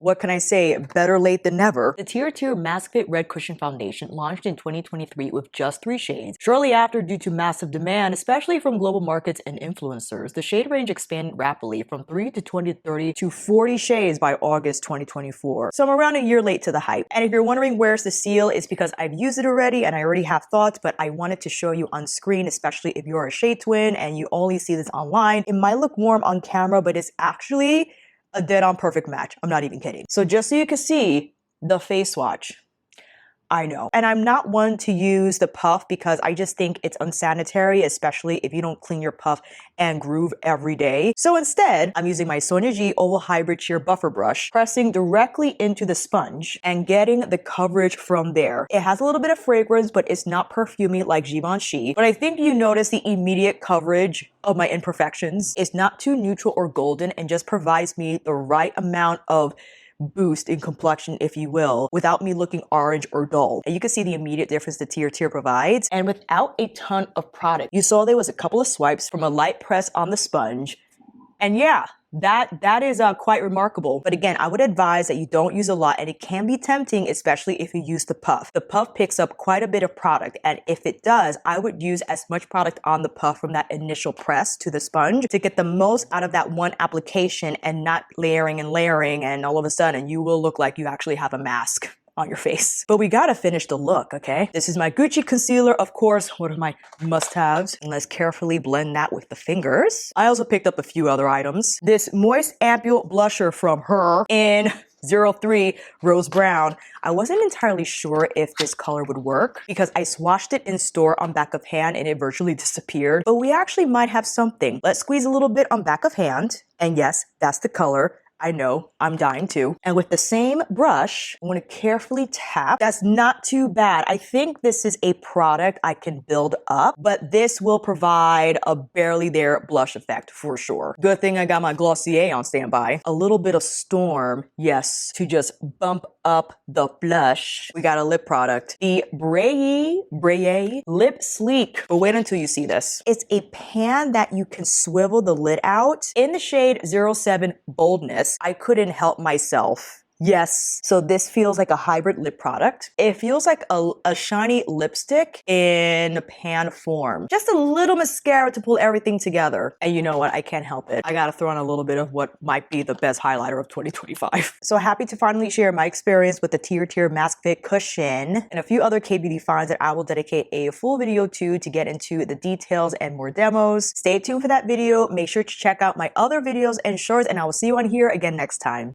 what can I say? Better late than never. The TirTir Mask Fit Red Cushion Foundation launched in 2023 with just 3 shades. Shortly after, due to massive demand, especially from global markets and influencers, the shade range expanded rapidly from 3 to 20 to 30 to 40 shades by August 2024. So I'm around a year late to the hype. And if you're wondering where's the seal, it's because I've used it already and I already have thoughts, but I wanted to show you on screen, especially if you're a shade twin and you only see this online. It might look warm on camera, but it's actually a dead-on perfect match. I'm not even kidding. So just so you can see the face swatch. I know. And I'm not one to use the puff because I just think it's unsanitary, especially if you don't clean your puff and groove every day. So instead, I'm using my Sonia G Oval Hybrid Sheer Buffer Brush, pressing directly into the sponge and getting the coverage from there. It has a little bit of fragrance, but it's not perfumey like Givenchy. But I think you notice the immediate coverage of my imperfections. It's not too neutral or golden and just provides me the right amount of boost in complexion, if you will, without me looking orange or dull. And you can see the immediate difference the TirTir provides, and without a ton of product. You saw there was a couple of swipes from a light press on the sponge, and yeah, that is quite remarkable. But again, I would advise that you don't use a lot, and it can be tempting, especially if you use the puff. The puff picks up quite a bit of product, and if it does, I would use as much product on the puff from that initial press to the sponge to get the most out of that one application and not layering, and all of a sudden you will look like you actually have a mask on your face. But we gotta finish the look, okay? This is my Gucci concealer, of course, one of my must-haves. And let's carefully blend that with the fingers. I also picked up a few other items. This Moist Ampoule blusher from Rephr in 03 Rose Brown. I wasn't entirely sure if this color would work because I swatched it in store on back of hand and it virtually disappeared. But we actually might have something. Let's squeeze a little bit on back of hand. And yes, that's the color. I know, I'm dying too. And with the same brush, I'm gonna carefully tap. That's not too bad. I think this is a product I can build up, but this will provide a barely there blush effect for sure. Good thing I got my Glossier on standby. A little bit of Storm, yes, to just bump up the blush. We got a lip product, the Braye Lipsleek. But wait until you see this. It's a pan that you can swivel the lid out in the shade 07 Boldness. I couldn't help myself. Yes, so this feels like a hybrid lip product. It feels like a shiny lipstick in pan form. Just a little mascara to pull everything together. And you know what? I can't help it. I gotta throw on a little bit of what might be the best highlighter of 2025. So happy to finally share my experience with the TirTir Mask Fit Cushion and a few other K-beauty finds that I will dedicate a full video to get into the details and more demos. Stay tuned for that video. Make sure to check out my other videos and shorts, and I will see you on here again next time.